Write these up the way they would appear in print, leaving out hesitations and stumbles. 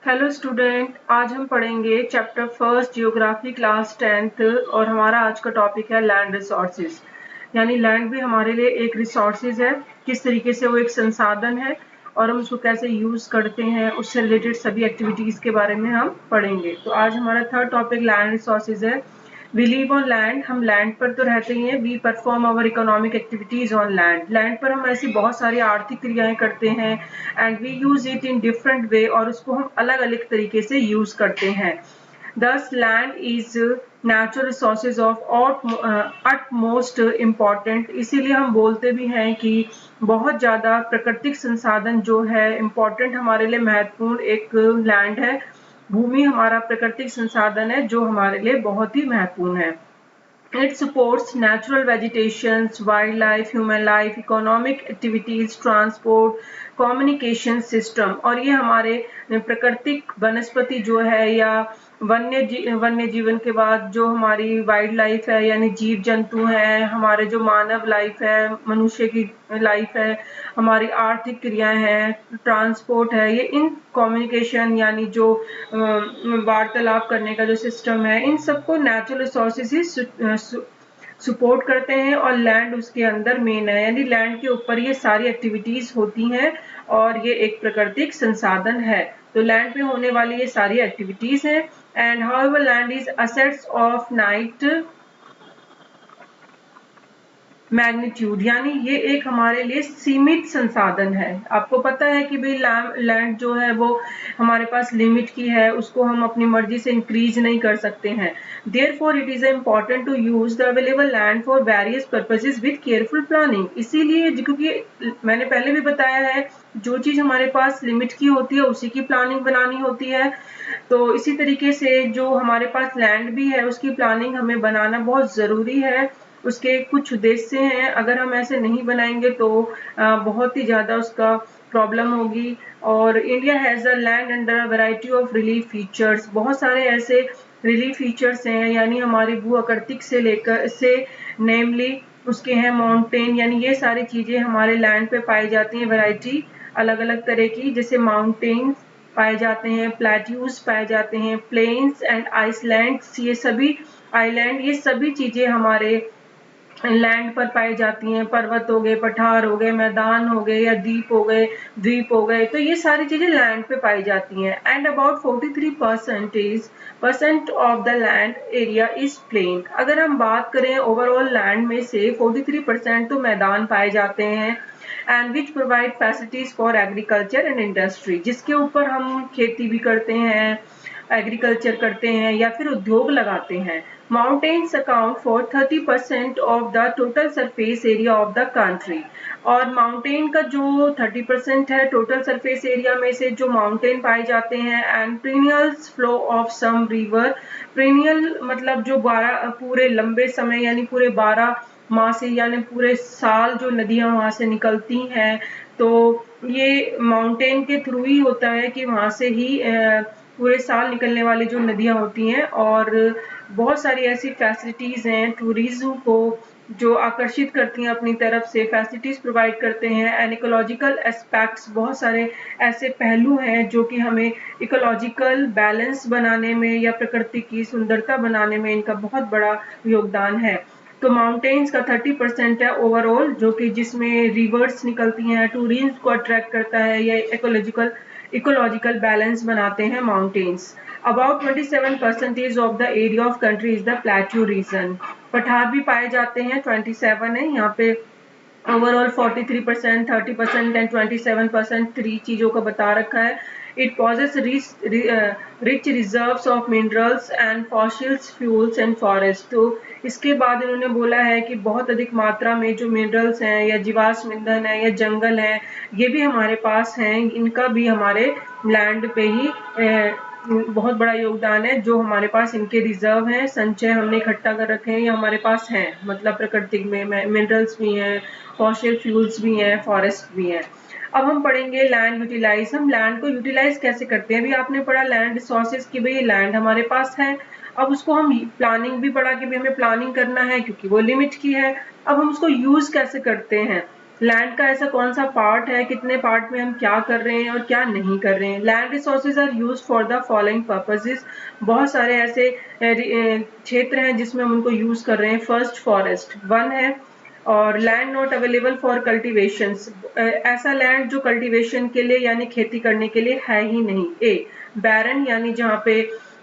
Hello student, आज हम पढ़ेंगे chapter first geography class 10th और हमारा आज का टॉपिक है लैंड रिसोर्सेज। यानी लैंड भी हमारे लिए एक रिसोर्सेज है, किस तरीके से वो एक संसाधन है और हम उसको कैसे यूज करते हैं, उससे रिलेटेड सभी एक्टिविटीज के बारे में हम पढ़ेंगे। तो आज हमारा थर्ड टॉपिक लैंड रिसोर्सेज है। वी लिव ऑन लैंड, हम लैंड पर तो रहते ही हैं। We perform our economic activities on land, land पर हम ऐसी बहुत सारी आर्थिक क्रियाएं करते हैं and we use it in different way, और उसको हम अलग अलग तरीके से यूज करते हैं। Thus, land is natural resources of utmost important। इसीलिए हम बोलते भी हैं कि बहुत ज़्यादा प्राकृतिक संसाधन जो है इम्पोर्टेंट, हमारे लिए महत्वपूर्ण एक लैंड है। भूमि हमारा प्राकृतिक संसाधन है जो हमारे लिए बहुत ही महत्वपूर्ण है। It supports natural vegetations, wildlife, human life, economic activities, transport, communication system। और ये हमारे प्राकृतिक वनस्पति जो है या वन्य जीवन के बाद जो हमारी वाइल्ड लाइफ है यानी जीव जंतु हैं, हमारे जो मानव लाइफ है, मनुष्य की लाइफ है, हमारी आर्थिक क्रियाएं हैं, ट्रांसपोर्ट है, ये इन कम्युनिकेशन यानी जो वार्तालाप करने का जो सिस्टम है, इन सबको नेचुरल रिसोर्सेज ही सपोर्ट करते हैं और लैंड उसके अंदर मेन है। यानी लैंड के ऊपर ये सारी एक्टिविटीज होती हैं और ये एक प्राकृतिक संसाधन है। तो लैंड पे होने वाली ये सारी एक्टिविटीज हैं। And however land is assets of night magnitude, यानी ये एक हमारे लिए सीमित संसाधन है। आपको पता है कि भाई लैंड जो है वो हमारे पास लिमिट की है, उसको हम अपनी मर्जी से इंक्रीज नहीं कर सकते हैं। Therefore it is important to use the available land for various purposes with careful planning. इसीलिए क्योंकि मैंने पहले भी बताया है, जो चीज हमारे पास लिमिट की होती है उसी की प्लानिंग बनानी होती है। तो इसी तरीके से जो हमारे पास लैंड भी है उसकी प्लानिंग हमें बनाना बहुत जरूरी है। उसके कुछ उद्देश्य हैं, अगर हम ऐसे नहीं बनाएंगे तो बहुत ही ज्यादा उसका प्रॉब्लम होगी। और India has a land under a variety of relief features, बहुत सारे ऐसे रिलीफ फीचर्स हैं, यानी हमारी भू आकृतिक से लेकर से नेमली उसके हैं माउंटेन, यानी ये सारी चीजें हमारे लैंड पे पाई जाती हैं। वैरायटी अलग अलग तरह की, जैसे माउंटेन पाए जाते हैं, प्लेट्यूज पाए जाते हैं, प्लेन्स एंड आइसलैंड्स, ये सभी आइलैंड, ये सभी चीजें हमारे लैंड पर पाई जाती हैं। पर्वत हो गए, पठार हो गए, मैदान हो गए या द्वीप हो गए, तो ये सारी चीजें लैंड पे पाई जाती हैं। And about 43% of the land area is plain. अगर हम बात करें ओवरऑल लैंड में से 43% तो मैदान पाए जाते हैं। And which provide facilities for agriculture and industry, जिसके ऊपर हम खेती भी करते हैं, एग्रीकल्चर करते हैं या फिर उद्योग लगाते हैं। Mountains account for 30% of the total surface area of the country. और माउंटेन का जो 30% है टोटल सरफेस एरिया में से जो माउंटेन पाए जाते हैं। And periods flow of some river, period मतलब जो 12 पूरे लंबे समय यानी पूरे 12 माह से यानी पूरे साल जो नदियां वहां से निकलती हैं, तो ये माउंटेन के थ्रू ही होता है कि वहां से ही पूरे साल निकलने वाली जो नदियां होती हैं। और बहुत सारी ऐसी फैसिलिटीज हैं टूरिज्म को जो आकर्षित करती हैं अपनी तरफ से, फैसिलिटीज प्रोवाइड करते हैं। एंड इकोलॉजिकल एस्पेक्ट्स, बहुत सारे ऐसे पहलू हैं जो कि हमें इकोलॉजिकल बैलेंस बनाने में या प्रकृति की सुंदरता बनाने में इनका बहुत बड़ा योगदान है। तो माउंटेन्स का 30% है ओवरऑल, जो कि जिसमें रिवर्स निकलती हैं, टूरिज्म को अट्रैक्ट करता है या इकोलॉजिकल बैलेंस बनाते हैं mountains. About 27% of the area of country is the plateau region. पठार भी पाए जाते हैं, 27 है यहाँ पे। ओवरऑल 43%, 30% एंड 27% 3 चीजों का बता रखा है। It possess rich reserves of minerals and fossils fuels and forest. तो इसके बाद इन्होंने बोला है कि बहुत अधिक मात्रा में जो मिनरल्स हैं या जीवाश्म ईंधन है या जंगल है, ये भी हमारे पास हैं। इनका भी हमारे लैंड पे ही बहुत बड़ा योगदान है। जो हमारे पास इनके रिजर्व हैं, संचय हमने इकट्ठा कर रखे हैं, ये हमारे पास हैं, मतलब प्रकृति में मिनरल्स भी हैं, फॉसिल फ्यूल्स भी हैं, फॉरेस्ट भी हैं। अब हम पढ़ेंगे लैंड यूटिलाइज। हम लैंड को यूटिलाइज कैसे करते हैं? अभी आपने पढ़ा लैंड रिसोर्सेज की, भाई लैंड हमारे पास है, अब उसको हम प्लानिंग भी पढ़ा कि भी हमें प्लानिंग करना है क्योंकि वो लिमिट की है। अब हम उसको यूज कैसे करते हैं? लैंड का ऐसा कौन सा पार्ट है, कितने पार्ट में हम क्या कर रहे हैं और क्या नहीं कर रहे हैं। Land resources are use for the following purposes, बहुत सारे ऐसे क्षेत्र हैं जिसमें हम उनको यूज कर रहे हैं। फर्स्ट फॉरेस्ट वन है, और land not available for cultivation, ऐसा लैंड जो कल्टीवेशन के लिए यानी खेती करने के लिए है ही नहीं। ए बैरन यानी जहाँ पे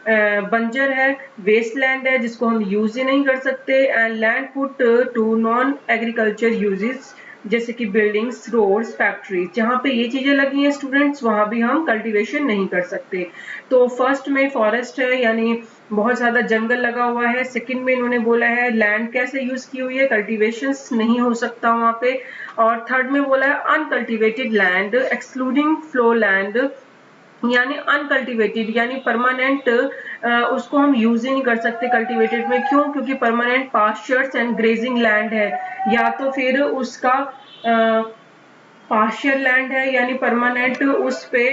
बंजर है, वेस्ट लैंड है जिसको हम यूज ही नहीं कर सकते, and land put to non agriculture uses, जैसे कि बिल्डिंग्स, रोड्स, फैक्ट्रीज, जहाँ पे ये चीजें लगी हैं स्टूडेंट्स वहां भी हम कल्टीवेशन नहीं कर सकते। तो फर्स्ट में फॉरेस्ट है यानी बहुत ज्यादा जंगल लगा हुआ है। सेकंड में इन्होंने बोला है लैंड कैसे यूज की हुई है, कल्टीवेशन नहीं हो सकता वहां पे। और थर्ड में बोला है uncultivated land excluding flow land, यानी अनकल्टिवेटेड यानी परमानेंट, उसको हम यूज ही नहीं कर सकते कल्टिवेटेड में। क्यों? क्योंकि permanent pastures and grazing land है, या तो फिर उसका पास्चर लैंड है यानी परमानेंट उस पे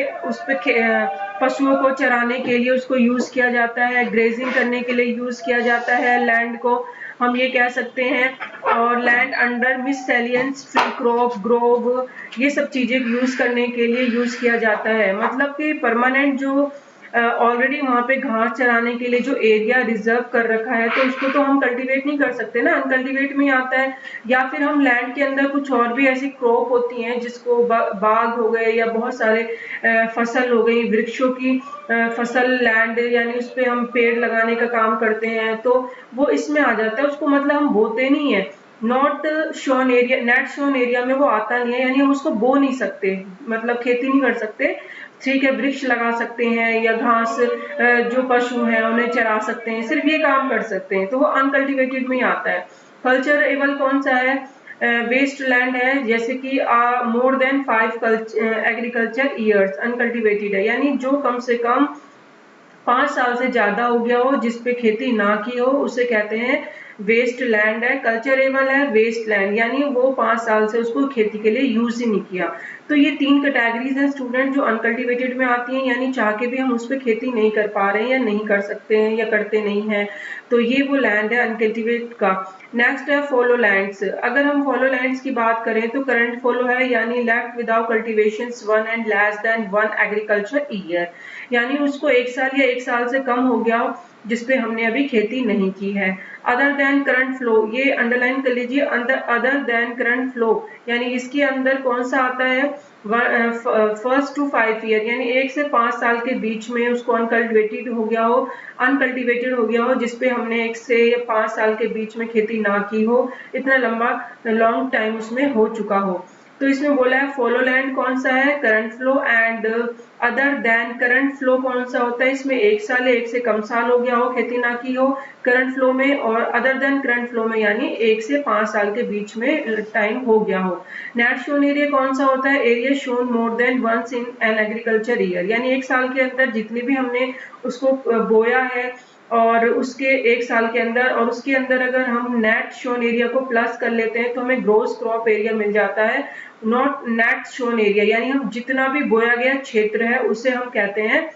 पशुओं को चराने के लिए उसको यूज किया जाता है, ग्रेजिंग करने के लिए यूज किया जाता है लैंड को, हम ये कह सकते हैं। और land under miscellaneous tree crop grove, ये सब चीजें यूज करने के लिए यूज किया जाता है। मतलब कि परमानेंट जो ऑलरेडी वहां पे घास चराने के लिए जो एरिया रिजर्व कर रखा है, तो उसको तो हम कल्टीवेट नहीं कर सकते ना, अनकल्टीवेट में आता है। या फिर हम लैंड के अंदर कुछ और भी ऐसी क्रॉप होती हैं जिसको बाग हो गए या बहुत सारे फसल हो गई, वृक्षों की फसल, लैंड यानी उस पे हम पेड़ लगाने का काम करते हैं, तो वो इसमें आ जाता है। उसको मतलब हम बोते नहीं है, not shown area, net sown area में वो आता नहीं है, यानी हम उसको बो नहीं सकते, मतलब खेती नहीं कर सकते। ठीक है, वृक्ष लगा सकते हैं या घास जो पशु हैं उन्हें चरा सकते हैं, सिर्फ ये काम कर सकते हैं, तो वो अनकल्टिवेटेड में ही आता है। कल्चरेबल कौन सा है? वेस्ट लैंड है, जैसे कि more than 5 agriculture years uncultivated है, यानी जो कम से कम 5 साल से ज्यादा हो गया हो, जिसपे खेती ना की हो, उसे कहते हैं वेस्ट लैंड है। कल्चरेबल है वेस्ट लैंड, यानी वो 5 साल से उसको खेती के लिए यूज ही नहीं किया। तो ये 3 कैटेगरीज हैं स्टूडेंट जो अनकल्टिवेटेड में आती हैं, यानी चाह के भी हम उस पर खेती नहीं कर पा रहे हैं या नहीं कर सकते हैं या करते नहीं हैं, तो ये वो लैंड है अनकल्टिवेट का। नेक्स्ट है फॉलो लैंड्स। अगर हम फॉलो लैंड्स की बात करें तो करंट फॉलो है, यानी left without cultivation 1 and less than 1 agriculture year, यानी उसको 1 साल या 1 साल से कम हो गया हो जिसपे हमने अभी खेती नहीं की है। अदर देन करंट फ्लो, ये अंडरलाइन कर लीजिए, अदर देन करंट फ्लो, यानी इसके अंदर कौन सा आता है? 1 to 5 ईयर, यानी 1 से 5 साल के बीच में उसको अनकल्टिवेटेड हो गया हो, जिसपे हमने 1 से 5 साल के बीच में खेती ना की हो, इतना लंबा लॉन्ग टाइम उसमें हो चुका हो। तो इसमें बोला है फॉलो लैंड कौन सा है? Current flow. And other than current flow कौन सा होता है? इसमें 1 साल या 1 से कम साल हो गया हो, खेती ना की हो करंट फ्लो में, और अदर देन करंट फ्लो में यानी 1 से 5 साल के बीच में टाइम हो गया हो। नेट शोन एरिया कौन सा होता है? Area sown more than once in an agriculture year, यानी 1 साल के अंदर जितनी भी हमने उसको बोया है और उसके 1 साल के अंदर, और उसके अंदर अगर हम नेट शोन एरिया को प्लस कर लेते हैं तो हमें ग्रोस क्रॉप एरिया मिल जाता है, नॉट नेट शोन एरिया, यानी हम जितना भी बोया गया क्षेत्र है उसे हम कहते हैं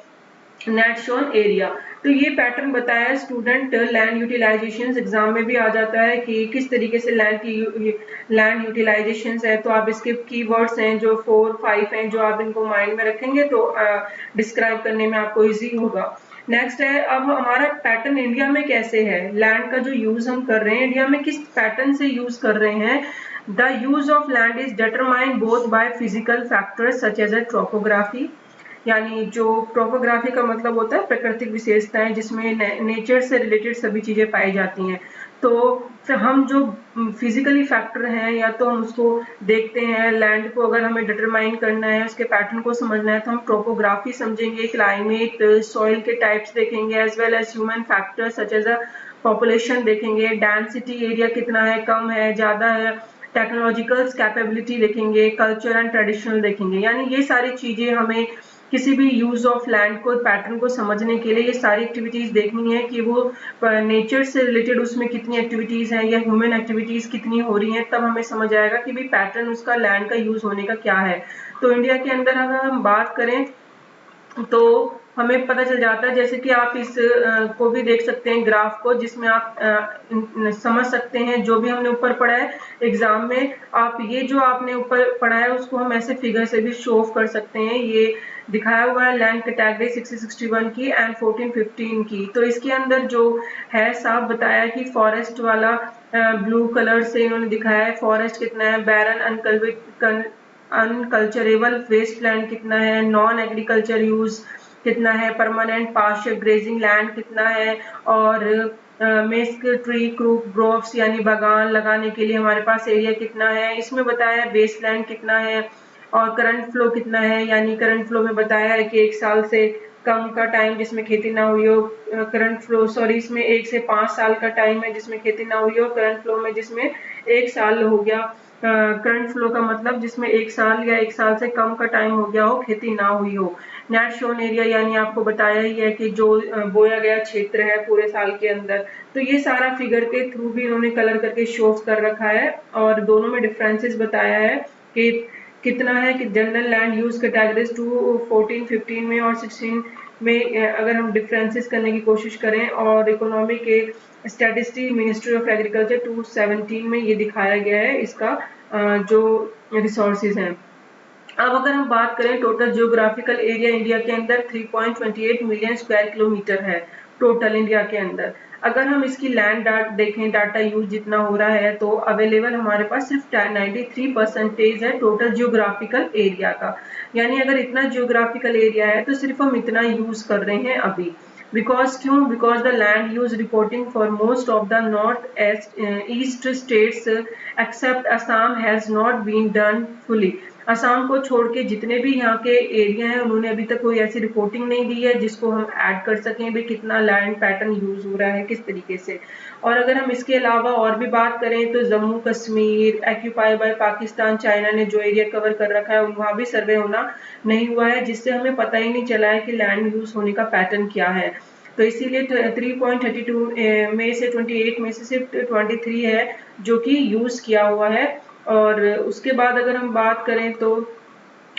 नेट शोन एरिया। तो ये पैटर्न बताया स्टूडेंट, लैंड यूटिलाइजेशन एग्जाम में भी आ जाता है कि किस तरीके से लैंड यूटिलाइजेशन है, तो आप इसके कीवर्ड्स हैं जो 4-5 हैं, जो आप इनको माइंड में रखेंगे तो डिस्क्राइब करने में आपको इजी होगा। नेक्स्ट है, अब हमारा पैटर्न इंडिया में कैसे है, लैंड का जो यूज हम कर रहे हैं इंडिया में किस पैटर्न से यूज कर रहे हैं। The use of land is determined both by physical factors such as a topography, यानी जो ट्रोपोग्राफी का मतलब होता है प्राकृतिक विशेषताएं जिसमें नेचर से रिलेटेड सभी चीजें पाई जाती हैं। तो फिर हम जो फिजिकली फैक्टर हैं, या तो हम उसको देखते हैं, लैंड को अगर हमें डिटरमाइन करना है, उसके पैटर्न को समझना है, तो हम ट्रोपोग्राफी समझेंगे, क्लाइमेट, सॉइल के टाइप्स देखेंगे, as well as human factor such as a population देखेंगे, डेंसिटी एरिया कितना है, कम है, ज्यादा है, टेक्नोलॉजिकल कैपेबिलिटी देखेंगे, कल्चर एंड ट्रेडिशनल देखेंगे। यानी ये सारी चीजें हमें किसी भी यूज ऑफ लैंड को, पैटर्न को समझने के लिए ये सारी एक्टिविटीज देखनी है कि वो नेचर से रिलेटेड उसमें कितनी एक्टिविटीज हैं या ह्यूमन एक्टिविटीज कितनी हो रही हैं, तब हमें समझ आएगा कि भी पैटर्न उसका लैंड का यूज होने का क्या है। तो इंडिया के अंदर अगर हम बात करें तो हमें पता चल जाता है। जैसे कि आप इस को भी देख सकते हैं ग्राफ को, जिसमें आप समझ सकते हैं जो भी हमने ऊपर पढ़ा है एग्जाम में। आप ये जो आपने ऊपर पढ़ा है उसको हम ऐसे फिगर से भी शो ऑफ कर सकते हैं। ये दिखाया हुआ है लैंड कैटेगरी 6061 की एंड 1415 की। तो इसके अंदर जो है साफ बताया कि फॉरेस्ट वाला ब्लू कलर से इन्होंने दिखाया है फॉरेस्ट कितना है, बैरन अनकल्चरेबल वेस्टलैंड कितना है, नॉन एग्रीकल्चर यूज कितना है, परमानेंट पास्चर ग्रेजिंग लैंड कितना है, और मेस्क ट्री क्रूप ग्रोव्स यानी बागान लगाने के लिए हमारे पास एरिया कितना है। इसमें बताया है वेस्टलैंड कितना है और करंट फ्लो कितना है, यानी करंट फ्लो में बताया है कि 1 साल से कम का टाइम जिसमें खेती ना हुई हो। करंट फ्लो सॉरी इसमें 1 से 5 साल का टाइम है जिसमें खेती ना हुई हो, करंट फ्लो में जिसमें 1 साल हो गया। करंट फ्लो का मतलब जिसमें 1 साल या 1 साल से कम का टाइम हो गया हो, खेती ना हुई हो। नेट शोन एरिया यानी आपको बताया ही है कि जो बोया गया क्षेत्र है पूरे साल के अंदर। तो ये सारा फिगर के थ्रू भी इन्होंने कलर करके शो कर रखा है और दोनों में डिफरेंसेस बताया है कि कितना है कि जनरल लैंड यूज कैटेगरीज 14, 15 में और 16 में अगर हम डिफरेंसेस करने की कोशिश करें, और इकोनॉमी के स्टैटिस्टिक्स मिनिस्ट्री ऑफ एग्रीकल्चर 217 में ये दिखाया गया है इसका जो रिसोर्सेज हैं। अब अगर हम बात करें टोटल जियोग्राफिकल एरिया इंडिया के अंदर 3.28 मिलियन स्क्वायर किलोमीटर है टोटल इंडिया के अंदर। अगर हम इसकी लैंड देखें डाटा यूज जितना हो रहा है तो अवेलेबल हमारे पास सिर्फ 93% है टोटल जियोग्राफिकल एरिया का। यानी अगर इतना जियोग्राफिकल एरिया है तो सिर्फ हम इतना यूज कर रहे हैं अभी। Because the land use reporting for most of the north east states except Assam has not been done fully। Assam को छोड़ के जितने भी यहाँ के एरिया हैं उन्होंने अभी तक कोई ऐसी रिपोर्टिंग नहीं दी है जिसको हम ऐड कर सकें भी कितना लैंड पैटर्न यूज हो रहा है किस तरीके से। और अगर हम इसके अलावा और भी बात करें तो Jammu Kashmir occupy by Pakistan China ने जो एरिया कवर कर रखा है वहाँ भी सर्वे होना नहीं हुआ है, जिससे हमें पता ही नहीं चला है कि लैंड यूज होने का पैटर्न क्या है। तो इसीलिए 3.32 में से 28 में से सिर्फ 23 है जो कि यूज किया हुआ है। और उसके बाद अगर हम बात करें तो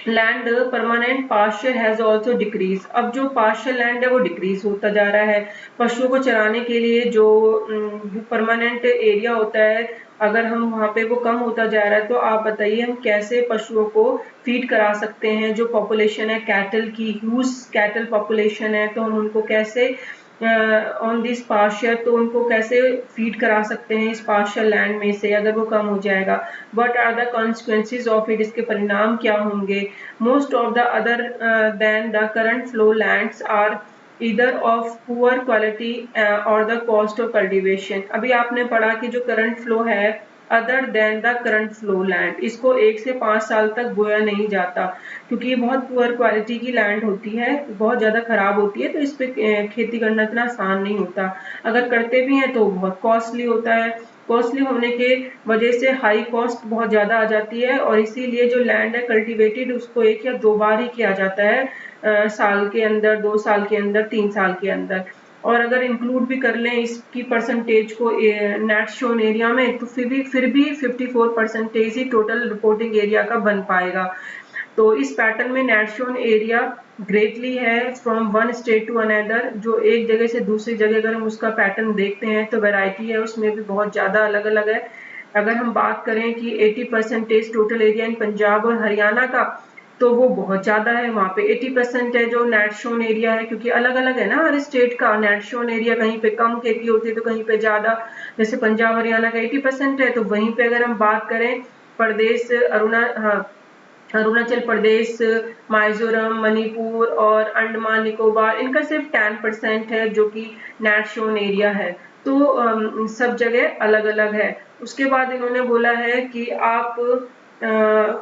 land permanent pasture has also decrease. अब जो पास्चर लैंड है वो डिक्रीज होता जा रहा है। पशुओं को चराने के लिए जो परमानेंट एरिया होता है अगर हम वहाँ पे वो कम होता जा रहा है तो आप बताइए हम कैसे पशुओं को फीड करा सकते हैं। जो पॉपुलेशन है कैटल की ह्यूज कैटल पॉपुलेशन है तो हम उनको कैसे ऑन दिस पार्शियल तो उनको कैसे फीड करा सकते हैं इस पार्शियल लैंड में से अगर वो कम हो जाएगा। What are the consequences of it, इसके परिणाम क्या होंगे। Most of the other than the current flow lands are either of poor quality और द कॉस्ट ऑफ कल्टीवेशन। अभी आपने पढ़ा कि जो करंट फ्लो है other than the current flow land, इसको 1 से 5 साल तक बोया नहीं जाता क्योंकि ये बहुत पुअर क्वालिटी की लैंड होती है, बहुत ज़्यादा खराब होती है, तो इस पे खेती करना इतना आसान नहीं होता। अगर करते भी हैं तो बहुत कॉस्टली होता है। कॉस्टली होने के वजह से हाई कॉस्ट बहुत ज़्यादा आ जाती है और इसीलिए जो लैंड है कल्टीवेटेड उसको 1 या 2 बार ही किया जाता है साल के अंदर, 2 साल के अंदर, 3 साल के अंदर। और अगर इंक्लूड भी कर लें इसकी परसेंटेज को नेट शोन एरिया में तो फिर भी 54% ही टोटल रिपोर्टिंग एरिया का बन पाएगा। तो इस पैटर्न में नेट शोन एरिया ग्रेटली है from one state to another. जो एक जगह से दूसरी जगह अगर हम उसका पैटर्न देखते हैं तो वैरायटी है उसमें भी बहुत ज़्यादा अलग अलग है। अगर हम बात करें कि 80% टोटल एरिया इन पंजाब और हरियाणा का तो वो बहुत ज़्यादा है, वहाँ पे 80% है जो नेट शोन एरिया है क्योंकि अलग अलग है ना हर स्टेट का नेट शोन एरिया, कहीं पे कम खेती होती है तो कहीं पे ज़्यादा। जैसे पंजाब हरियाणा का 80% है तो वहीं पे अगर हम बात करें प्रदेश अरुणाचल प्रदेश, मिजोरम, मणिपुर और अंडमान निकोबार इनका सिर्फ 10% है जो कि नेट शोन एरिया है। तो सब जगह अलग अलग है। उसके बाद इन्होंने बोला है कि आप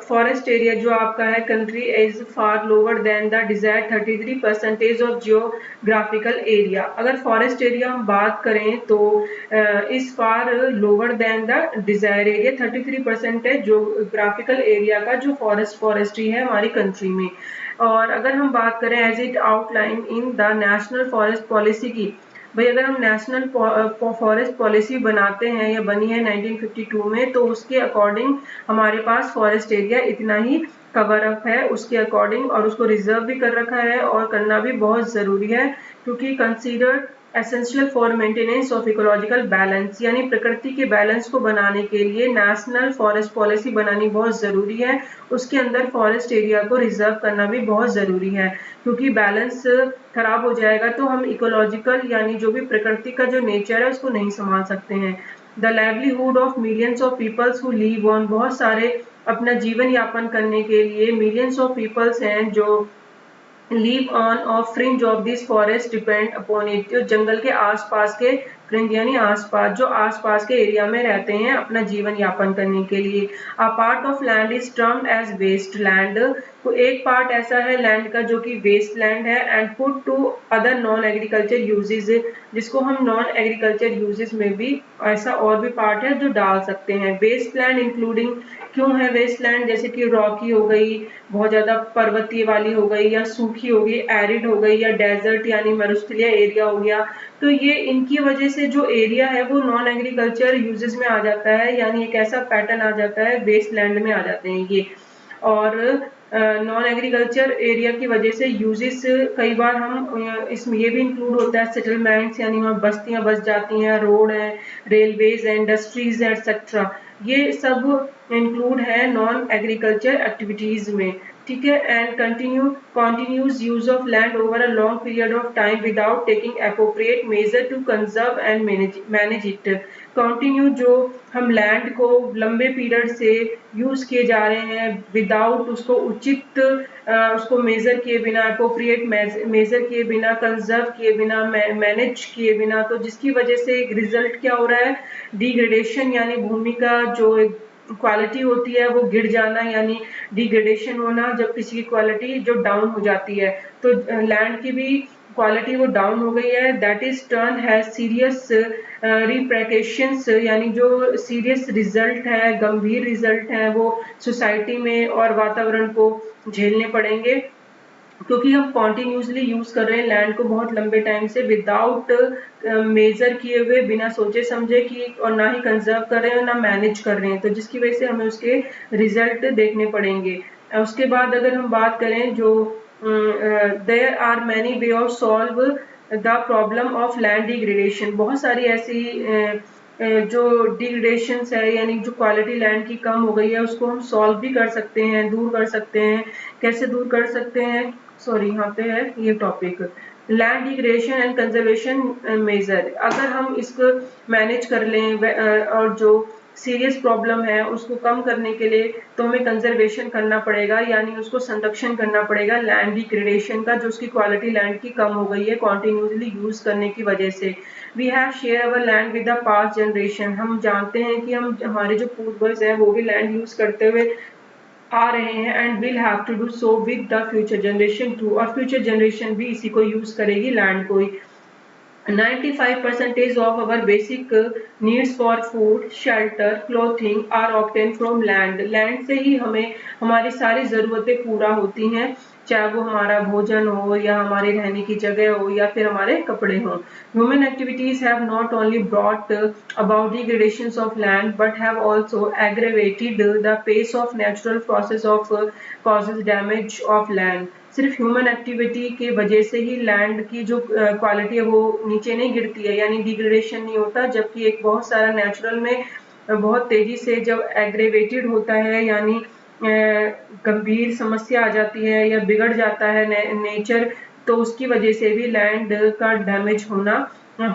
फॉरेस्ट एरिया जो आपका है country is far lower than the desired 33% of geographical area. अगर फॉरेस्ट एरिया हम बात करें तो is far lower than the desire area 33% है जियोग्राफिकल एरिया का जो फॉरेस्ट्री है हमारी कंट्री में। और अगर हम बात करें as it outline in the national forest policy की, भाई अगर हम नेशनल फॉरेस्ट पॉलिसी बनाते हैं या बनी है 1952 में तो उसके अकॉर्डिंग हमारे पास फॉरेस्ट एरिया इतना ही कवर अप है उसके अकॉर्डिंग, और उसको रिजर्व भी कर रखा है और करना भी बहुत ज़रूरी है, क्योंकि considered essential for maintenance of ecological balance, यानी प्रकृति के बैलेंस को बनाने के लिए नेशनल फॉरेस्ट पॉलिसी बनानी बहुत ज़रूरी है। उसके अंदर फॉरेस्ट एरिया को रिजर्व करना भी बहुत ज़रूरी है, क्योंकि बैलेंस खराब हो जाएगा तो हम इकोलॉजिकल यानी जो भी प्रकृति का जो नेचर है उसको नहीं संभाल सकते हैं। The livelihood of millions of peoples who live on, बहुत सारे अपना जीवन यापन करने के लिए मिलियंस ऑफ पीपल्स हैं जो leave on off fringe of this forest depend upon it, जो जंगल के आसपास के फ्रिंज यानी आसपास जो आसपास के एरिया में रहते हैं अपना जीवन यापन करने के लिए। A part of land is termed as waste land, तो एक पार्ट ऐसा है लैंड का जो कि वेस्ट लैंड है, and put to other non agriculture uses, जिसको हम नॉन एग्रीकल्चर यूजेज में भी ऐसा और भी पार्ट है जो डाल सकते हैं। वेस्ट लैंड इंक्लूडिंग, क्यों है वेस्ट लैंड, जैसे कि रॉकी हो गई, बहुत ज्यादा पर्वतीय वाली हो गई, या सूखी हो गई एरिड हो गई, या डेजर्ट यानी मरुस्थलीय एरिया हो गया, तो ये इनकी वजह से जो एरिया है वो नॉन एग्रीकल्चर यूजेस में आ जाता है, यानी एक ऐसा पैटर्न आ जाता है, वेस्ट लैंड में आ जाते हैं ये। और नॉन एग्रीकल्चर एरिया की वजह से यूजेस कई बार हम इसमें ये भी इंक्लूड होता है सेटलमेंट्स, यानी वहाँ बस्तियां बस जाती हैं, रोड है, रेलवेज है, इंडस्ट्रीज है, एक्सेट्रा, ये सब इंक्लूड है नॉन एग्रीकल्चर एक्टिविटीज में। ठीक है, and continues use of land over a long period of time without taking appropriate measure to conserve and manage it. Continue, जो हम लैंड को लंबे पीरियड से यूज किए जा रहे हैं विदाउट उसको उचित उसको मेजर किए बिना, अप्रोप्रिएट मेजर किए बिना, कंजर्व किए बिना, मैनेज किए बिना, तो जिसकी वजह से रिजल्ट क्या हो रहा है, डिग्रेडेशन, यानी भूमि का जो क्वालिटी होती है वो गिर जाना, यानी डिग्रेडेशन होना, जब किसी की क्वालिटी जो डाउन हो जाती है, तो लैंड की भी क्वालिटी वो डाउन हो गई है, that is turn has serious repercussions, यानी जो सीरियस रिजल्ट है, गंभीर रिजल्ट है, वो सोसाइटी में और वातावरण को झेलने पड़ेंगे, क्योंकि हम कॉन्टिन्यूसली यूज कर रहे हैं लैंड को बहुत लंबे टाइम से विदाउट मेजर किए हुए, बिना सोचे समझे कि, और ना ही कंजर्व कर रहे हैं और ना मैनेज कर रहे हैं, तो जिसकी वजह से हमें उसके रिजल्ट देखने पड़ेंगे। उसके बाद अगर हम बात करें जो there are many way of solve the problem of land degradation, बहुत सारी ऐसी जो डिग्रेडेशन है, यानी जो क्वालिटी लैंड की कम हो गई है उसको हम सॉल्व भी कर सकते हैं, दूर कर सकते हैं। कैसे दूर कर सकते हैं, सॉरी यहाँ पे है ये topic, land degradation and conservation measure, अगर हम इसको मैनेज कर लें और जो सीरियस प्रॉब्लम है उसको कम करने के लिए तो हमें कंजर्वेशन करना पड़ेगा, यानी उसको संरक्षण करना पड़ेगा लैंड डिग्रेडेशन का, जो उसकी क्वालिटी लैंड की कम हो गई है कॉन्टिन्यूसली यूज करने की वजह से। We have share our land with the past generation, हम जानते हैं कि हम हमारे जो पूर्वज हैं वो भी लैंड यूज करते हुए आ रहे हैं, and will have to do so with the future generation too, और फ्यूचर जनरेशन भी इसी को यूज करेगी लैंड को ही। 95% of our basic needs for food, shelter, clothing are obtained from land. Land से ही हमें हमारी सारी ज़रूरतें पूरा होती हैं, चाहे वो हमारा भोजन हो या हमारे रहने की जगह हो या फिर हमारे कपड़े हों। Human activities have not only brought about degradations of land but have also aggravated the pace of natural process of causes damage of land. सिर्फ ह्यूमन एक्टिविटी की वजह से ही लैंड की जो क्वालिटी है वो नीचे नहीं गिरती है, यानी डिग्रेडेशन नहीं होता, जबकि एक बहुत सारा नेचुरल में बहुत तेजी से जब एग्रेवेटेड होता है, यानी गंभीर समस्या आ जाती है या बिगड़ जाता है नेचर, तो उसकी वजह से भी लैंड का डैमेज होना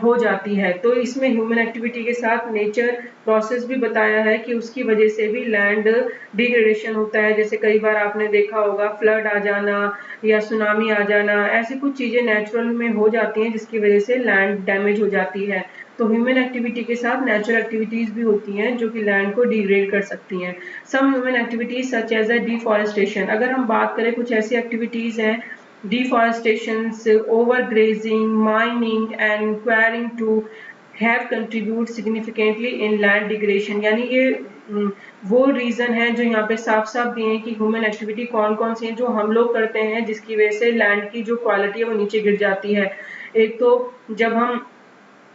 हो जाती है। तो इसमें ह्यूमन एक्टिविटी के साथ नेचर प्रोसेस भी बताया है कि उसकी वजह से भी लैंड डिग्रेडेशन होता है, जैसे कई बार आपने देखा होगा फ्लड आ जाना या सुनामी आ जाना, ऐसी कुछ चीजें नेचुरल में हो जाती हैं जिसकी वजह से लैंड डैमेज हो जाती है। तो ह्यूमन एक्टिविटी के साथ नेचुरल एक्टिविटीज भी होती हैं जो कि लैंड को डिग्रेड कर सकती हैं। Some human activities such as a deforestation, अगर हम बात करें कुछ ऐसी एक्टिविटीज हैं, deforestation, overgrazing, mining and quarrying to have contribute significantly in land degradation, यानी ये वो रीजन है जो यहाँ पे साफ साफ दिए हैं कि ह्यूमन एक्टिविटी कौन कौन सी है जो हम लोग करते हैं जिसकी वजह से लैंड की जो क्वालिटी है वो नीचे गिर जाती है। एक तो जब हम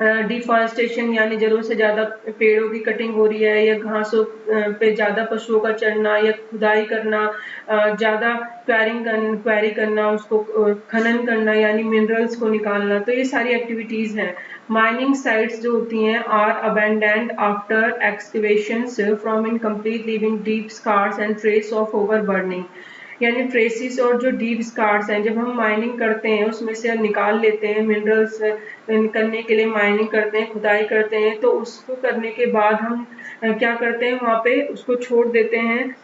डिफॉरेस्टेशन यानी जरूरत से ज्यादा पेड़ों की कटिंग हो रही है, या घासों पे ज्यादा पशुओं का चढ़ना, या खुदाई करना, ज्यादा क्वेरी करना, उसको खनन करना यानी मिनरल्स को निकालना, तो ये सारी एक्टिविटीज हैं। माइनिंग साइट्स जो होती हैं are abandoned after excavations from incomplete living deep scars and trace of over burning, यानी ट्रेसिस और जो डीप स्कार्स हैं, जब हम माइनिंग करते हैं उसमें से निकाल लेते हैं मिनरल्स करने के लिए, माइनिंग करते हैं, खुदाई करते हैं, तो उसको करने के बाद हम क्या करते हैं, वहाँ पे उसको छोड़ देते हैं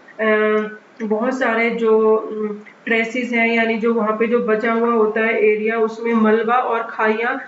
बहुत सारे जो ट्रेसिस हैं, यानी जो वहाँ पे जो बचा हुआ होता है एरिया, उसमें मलबा और खाइयाँ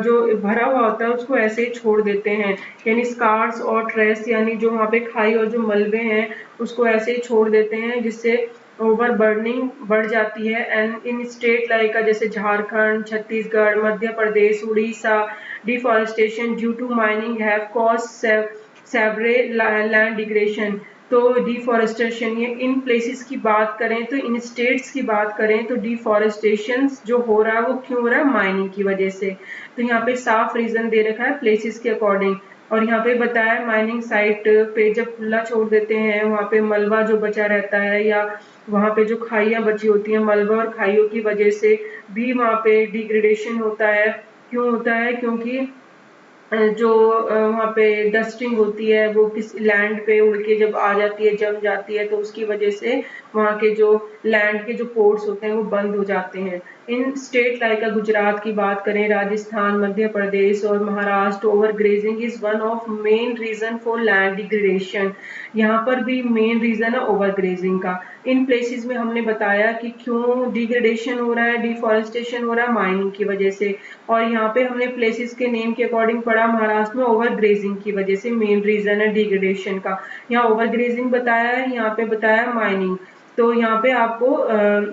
जो भरा हुआ होता है उसको ऐसे ही छोड़ देते हैं, यानी स्कार्स और ट्रेस यानी जो वहाँ पे खाई और जो मलबे हैं उसको ऐसे ही छोड़ देते हैं, जिससे ओवर बर्निंग बढ़ जाती है। एंड इन स्टेट लाइक जैसे Jharkhand, Chhattisgarh, Madhya Pradesh, Orissa, deforestation due to mining have caused several land degradation. तो डिफॉरेस्टेशन, ये इन प्लेसेस की बात करें, तो इन स्टेट्स की बात करें, तो डिफॉरेस्टेशन जो हो रहा है वो क्यों हो रहा है, माइनिंग की वजह से। तो यहाँ पे साफ रीजन दे रखा है प्लेसेस के अकॉर्डिंग, और यहाँ पे बताया माइनिंग साइट पे जब खुला छोड़ देते हैं, वहाँ पे मलबा जो बचा रहता है, या वहाँ पे जो खाइयाँ बची होती हैं, मलबा और खाइयों की वजह से भी वहाँ पे डिग्रेडेशन होता है। क्यों होता है, क्योंकि जो वहाँ पे डस्टिंग होती है वो किस लैंड पे उड़ के जब आ जाती है, जम जाती है, तो उसकी वजह से वहाँ के जो लैंड के जो पोर्ट्स होते हैं वो बंद हो जाते हैं। इन स्टेट लाइक गुजरात की बात करें, राजस्थान, मध्य प्रदेश और Maharashtra, over grazing is one of main reason for land degradation. यहाँ पर भी मेन रीजन है ओवर ग्रेजिंग का। इन प्लेसेस में हमने बताया कि क्यों डिग्रेडेशन हो रहा है, डिफॉरेस्टेशन हो रहा है, माइनिंग की वजह से। और यहाँ पे हमने प्लेसेस के नेम के अकॉर्डिंग पढ़ा, महाराष्ट्र में ओवर ग्रेजिंग की वजह से मेन रीजन है डिग्रेडेशन का। यहाँ ओवर ग्रेजिंग बताया है, यहाँ पे बताया माइनिंग। तो यहाँ पे आपको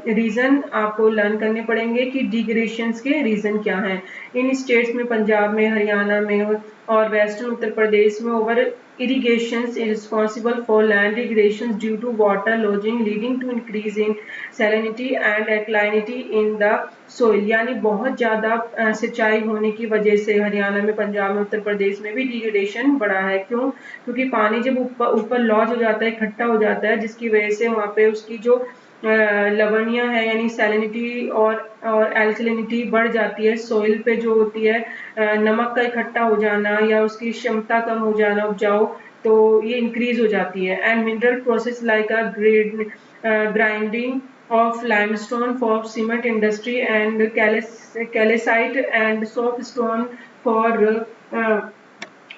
रीजन आपको लर्न करने पड़ेंगे कि डिग्रेडेशन के रीजन क्या हैं। इन स्टेट्स में पंजाब में, हरियाणा में और वेस्टर्न उत्तर प्रदेश में over irrigation is responsible for land degradation due to water lodging leading to increase in salinity and alkalinity in the soil, यानी बहुत ज्यादा सिंचाई होने की वजह से हरियाणा में, पंजाब में, उत्तर प्रदेश में भी डिग्रेडेशन बढ़ा है। क्यों, क्योंकि पानी जब ऊपर लॉज हो जाता है, इकट्ठा हो जाता है, जिसकी वजह से वहाँ पे उसकी जो लवणियाँ है यानी सैलिनिटी और एल्कलिनिटी बढ़ जाती है। सोइल पे जो होती है नमक का इकट्ठा हो जाना या उसकी क्षमता कम हो जाना उपजाऊ, तो ये इंक्रीज हो जाती है। And mineral process like a grinding of limestone for cement industry and calcite and soapstone for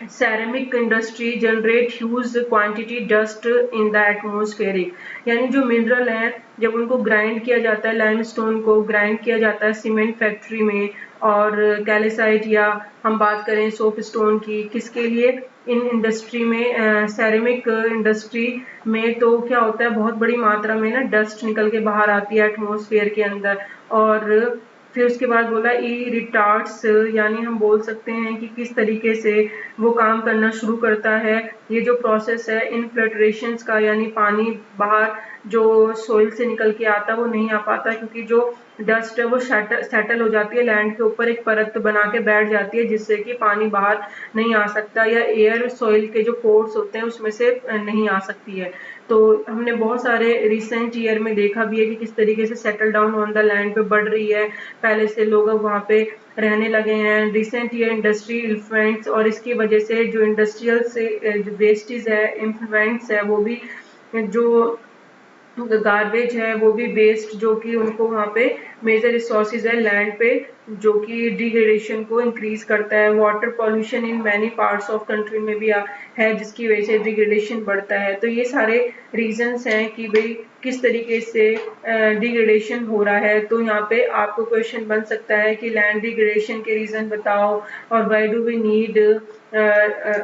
ceramic industry generate huge quantity dust in the atmosphere। यानी जो मिनरल हैं जब उनको ग्राइंड किया जाता है, लाइमस्टोन को ग्राइंड किया जाता है सीमेंट फैक्ट्री में, और कैल्साइट या हम बात करें सोप स्टोन की, किसके लिए, इन इंडस्ट्री में, सेरेमिक इंडस्ट्री में, तो क्या होता है बहुत बड़ी मात्रा में ना डस्ट निकल के बाहर आती है एटमॉस्फेयर के अंदर। और फिर उसके बाद बोला ई रिटार्ड्स, यानी हम बोल सकते हैं कि किस तरीके से वो काम करना शुरू करता है। ये जो प्रोसेस है इनफिल्ट्रेशंस का, यानी पानी बाहर जो सोइल से निकल के आता है वो नहीं आ पाता, क्योंकि जो डस्ट है वो सेटल हो जाती है लैंड के ऊपर, एक परत बना के बैठ जाती है, जिससे कि पानी बाहर नहीं आ सकता, या एयर सॉइल के जो पोर्स होते हैं उसमें से नहीं आ सकती है। तो हमने बहुत सारे रिसेंट ईयर में देखा भी है कि किस तरीके से settle down on the land पे बढ़ रही है, पहले से लोग अब वहाँ पे रहने लगे हैं। रिसेंट ईयर इंडस्ट्री इन्फ्लुएंस, और इसकी वजह से जो इंडस्ट्रियल से जो वेस्टेज है, इन्फ्लुएंस है, वो भी जो गार्बेज है वो भी वेस्ट, जो कि उनको वहाँ पे मेजर रिसोर्सेज है लैंड पे, जो कि डिग्रेडेशन को इंक्रीज करता है। Water pollution in many parts of country में भी है, जिसकी वजह से डिग्रेडेशन बढ़ता है। तो ये सारे रीजंस हैं कि भाई किस तरीके से डिग्रेडेशन हो रहा है। तो यहाँ पे आपको क्वेश्चन बन सकता है कि लैंड डिग्रेडेशन के रीजन बताओ, और व्हाई डू वी नीड,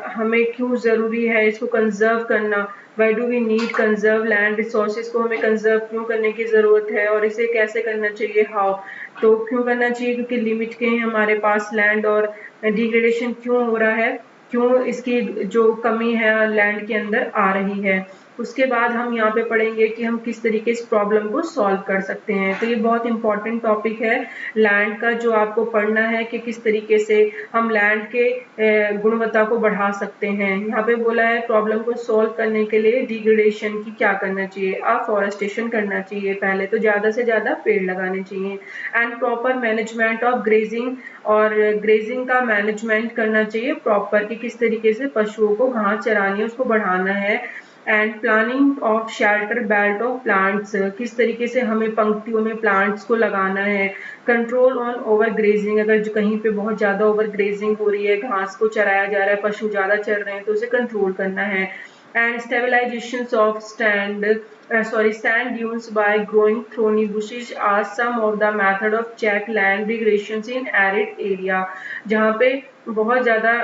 हमें क्यों जरूरी है इसको कंजर्व करना, why do we need conserve land resources को हमें कंजर्व क्यों करने की जरूरत है, और इसे कैसे करना चाहिए, हाउ। तो क्यों करना चाहिए, क्योंकि लिमिट के हैं हमारे पास लैंड, और डिग्रेडेशन क्यों हो रहा है, क्यों इसकी जो कमी है लैंड के अंदर आ रही है। उसके बाद हम यहाँ पे पढ़ेंगे कि हम किस तरीके से प्रॉब्लम को सॉल्व कर सकते हैं। तो ये बहुत इंपॉर्टेंट टॉपिक है लैंड का, जो आपको पढ़ना है कि किस तरीके से हम लैंड के गुणवत्ता को बढ़ा सकते हैं। यहाँ पे बोला है प्रॉब्लम को सॉल्व करने के लिए डिग्रेडेशन की क्या करना चाहिए, अफॉरेस्टेशन करना चाहिए, पहले तो ज़्यादा से ज़्यादा पेड़ लगाने चाहिए, and proper management of grazing, और ग्रेजिंग का मैनेजमेंट करना चाहिए प्रॉपर कि किस तरीके से पशुओं को घास चरानी है उसको बढ़ाना है, and planning of shelter belt of plants, किस तरीके से हमें पंक्तियों में प्लांट्स को लगाना है, कंट्रोल ऑन ओवर ग्रेजिंग, अगर जो कहीं पे बहुत ज्यादा ओवर ग्रेजिंग हो रही है, घास को चराया जा रहा है, पशु ज्यादा चर रहे हैं तो उसे कंट्रोल करना है, and stabilization of sand dunes by growing thorny bushes are some of the method of check land degradation in arid area, जहाँ पे बहुत ज्यादा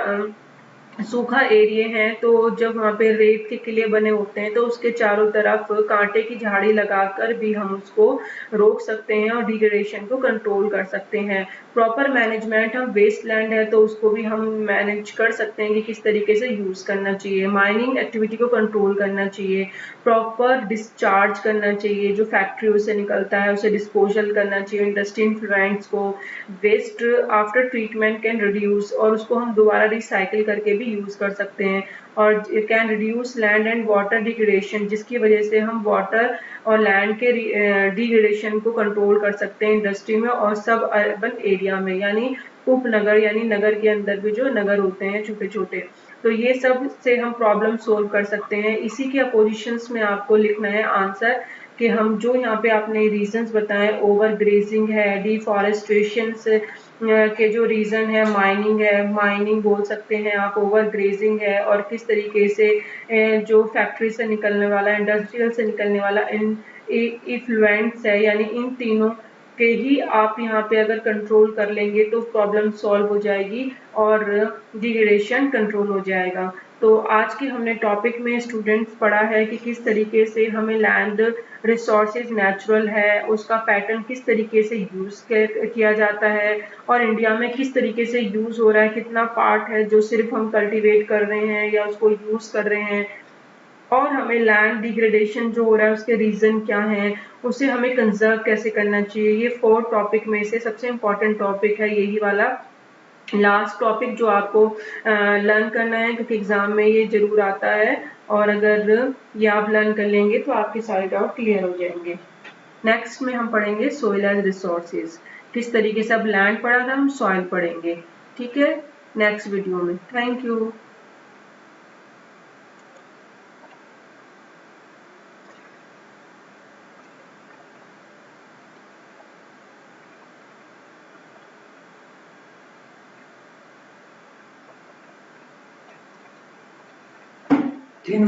सूखा एरिया है तो जब वहाँ पे रेत के किले बने होते हैं तो उसके चारों तरफ कांटे की झाड़ी लगाकर भी हम उसको रोक सकते हैं और डिग्रेडेशन को कंट्रोल कर सकते हैं। प्रॉपर मैनेजमेंट, हम वेस्ट लैंड है तो उसको भी हम मैनेज कर सकते हैं कि किस तरीके से यूज करना चाहिए, माइनिंग एक्टिविटी को कंट्रोल करना चाहिए, प्रॉपर डिस्चार्ज करना चाहिए, जो फैक्ट्रियों से निकलता है उसे डिस्पोजल करना चाहिए, इंडस्ट्री इन्फ्लुएंट्स को, waste after treatment can reduce, और उसको हम दोबारा रिसाइकिल करके भी यूज कर सकते हैं, और can reduce land and water degradation, जिसकी वजह से हम वाटर और लैंड के डिग्रेडेशन को कंट्रोल कर सकते हैं इंडस्ट्री में और सब अर्बन एरिया में, यानी उपनगर यानी नगर के अंदर भी जो नगर होते हैं छोटे छोटे, तो ये सब से हम प्रॉब्लम सोल्व कर सकते हैं। इसी के अपोजिशंस में आपको लिखना है आंसर कि हम जो यहाँ पे आपने रीजंस बताए, ओवर ग्रेजिंग है, डिफॉरेस्टेशन के जो रीजन है, माइनिंग बोल सकते हैं आप, ओवर ग्रेजिंग है, और किस तरीके से जो फैक्ट्री से निकलने वाला, इंडस्ट्रियल से निकलने वाला इफ्लुएंट्स है, यानी इन तीनों के ही आप यहाँ पे अगर कंट्रोल कर लेंगे तो प्रॉब्लम सॉल्व हो जाएगी और डिग्रेडेशन कंट्रोल हो जाएगा। तो आज के हमने टॉपिक में स्टूडेंट्स पढ़ा है कि किस तरीके से हमें लैंड रिसोर्सेज नेचुरल है उसका पैटर्न किस तरीके से यूज किया जाता है, और इंडिया में किस तरीके से यूज हो रहा है, कितना पार्ट है जो सिर्फ हम कल्टीवेट कर रहे हैं या उसको यूज कर रहे हैं, और हमें लैंड डिग्रेडेशन जो हो रहा है उसके रीजन क्या हैं, उसे हमें कंजर्व कैसे करना चाहिए। ये 4 टॉपिक में से सबसे इम्पोर्टेंट टॉपिक है यही वाला लास्ट टॉपिक जो आपको लर्न करना है, क्योंकि एग्जाम में ये जरूर आता है, और अगर ये आप लर्न कर लेंगे तो आपके सारे डाउट क्लियर हो जाएंगे। नेक्स्ट में हम पढ़ेंगे सोइल एज रिसोर्सेज, किस तरीके से अब लैंड पढ़ा था, हम सॉइल पढ़ेंगे। ठीक है, नेक्स्ट वीडियो में। Thank you. दिन